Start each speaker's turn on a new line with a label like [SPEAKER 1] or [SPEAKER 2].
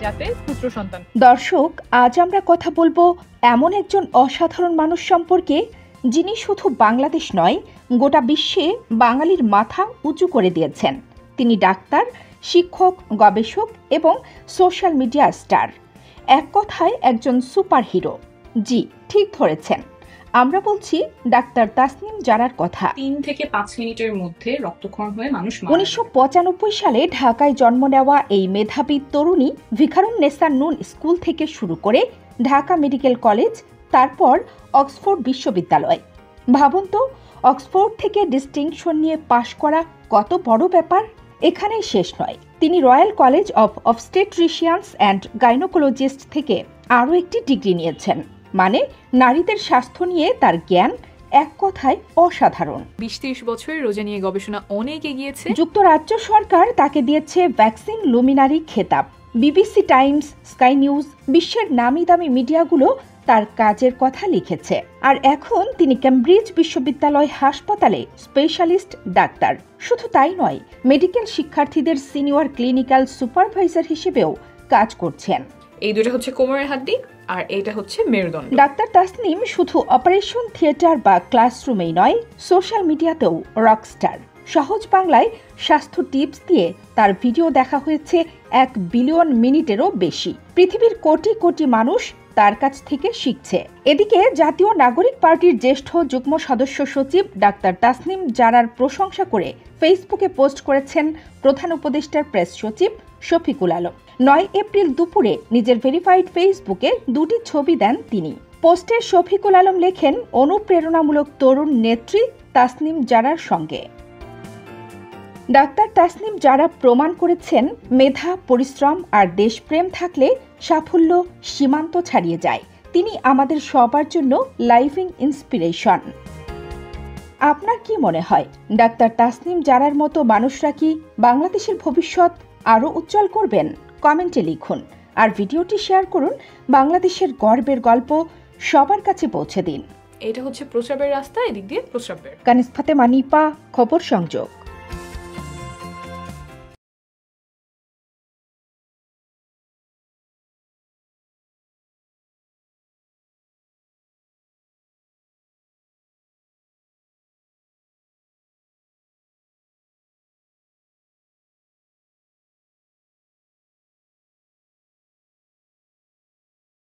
[SPEAKER 1] যাতে পুত্র সন্তান।
[SPEAKER 2] দর্শক, আজ আমরা কথা বলবো এমন একজন অসাধারণ মানুষ সম্পর্কে, যিনি শুধু বাংলাদেশ নয়, গোটা বিশ্বে বাঙালির মাথা উঁচু করে দিয়েছেন। তিনি ডাক্তার, শিক্ষক, গবেষক এবং সোশ্যাল মিডিয়া স্টার। এক কথায় একজন সুপারহিরো। জি, ঠিক ধরেছেন, আমরা বলছি ডাক্তার তাসনিম জারার কথা।
[SPEAKER 1] 3 থেকে 5 মিনিটের মধ্যে রক্তক্ষরণ হয়ে মানুষ
[SPEAKER 2] 1995 সালে ঢাকায় জন্ম নেওয়া এই মেধাবী তরুণী ভিকারুননেসা নূন স্কুল থেকে শুরু করে ঢাকা মেডিকেল কলেজ, তারপর অক্সফোর্ড বিশ্ববিদ্যালয়। ভাবুন তো, অক্সফোর্ড থেকে ডিস্টিংশন নিয়ে পাশ করা কত বড় ব্যাপার। এখানেই শেষ নয়, তিনি royal college of obstetricians and gynaecologist থেকে আরও একটি ডিগ্রি নিয়েছেন। মানে নারীদের স্বাস্থ্য নিয়ে তার জ্ঞান এক কথায় অসাধারণ।
[SPEAKER 1] 20-30 বছরের রোজা নিয়ে গবেষণা অনেক এগিয়েছে।
[SPEAKER 2] যুক্তরাজ্য সরকার তাকে দিয়েছে ভ্যাকসিন লুমিনারি খেতাব। বিবিসি টাইমস, স্কাই নিউজ, বিশ্বের নামি দামি মিডিয়াগুলো তার কাজের কথা লিখেছে। আর এখন তিনি কেমব্রিজ বিশ্ববিদ্যালয় হাসপাতালে স্পেশালিস্ট ডাক্তার। শুধু তাই নয়, মেডিকেল শিক্ষার্থীদের সিনিয়র ক্লিনিক্যাল সুপারভাইজার হিসেবেও কাজ করছেন।
[SPEAKER 1] এই দুটো হচ্ছে কোমরের হাড্ডি আর এটা হচ্ছে মেরুদণ্ড।
[SPEAKER 2] ডাক্তার তাসনিম শুধু অপারেশন থিয়েটার বা ক্লাসরুমেই নয়, সোশ্যাল মিডিয়াতেও রকস্টার। সহজ বাংলায় স্বাস্থ্য টিপস দিয়ে তার ভিডিও দেখা হয়েছে 1 বিলিয়ন মিনিটেরও বেশি। পৃথিবীর কোটি কোটি মানুষ তার কাছ থেকে শিখছে। এদিকে জাতীয় নাগরিক পার্টির জ্যেষ্ঠ যুগ্ম সদস্য সচিব ডাক্তার তাসনিম জারার প্রশংসা করে ফেসবুকে পোস্ট করেছেন প্রধান উপদেষ্টার প্রেস সচিব শফিকুল আলম। 9 এপ্রিল দুপুরে নিজের ভেরিফাইড ফেসবুকে 2টি ছবি দেন তিনি। পোস্টে শফিকুল আলম লেখেন, অনুপ্রেরণামূলক তরুণ নেত্রী তাসনিম জারার সঙ্গে। ডাক্তার তাসনিম জারা প্রমাণ করেছেন, মেধা, পরিশ্রম আর দেশপ্রেম থাকলে সাফল্য সীমান্ত ছাড়িয়ে যায়। তিনি আমাদের সবার জন্য লাইভিং ইন্সপিরেশন। আপনার কি মনে হয়, ডাক্তার তাসনিম জারার মতো মানুষরা কি বাংলাদেশের ভবিষ্যৎ আরও উজ্জ্বল করবেন? কমেন্টে লিখুন আর ভিডিওটি শেয়ার করুন। বাংলাদেশের গর্বের গল্প সবার কাছে পৌঁছে দিন।
[SPEAKER 1] এটা হচ্ছে প্রস্রাবের রাস্তা, এদিক দিয়ে প্রস্রাবের।
[SPEAKER 2] কানিস ফাতেমা নিপা, খবর সংযোগ।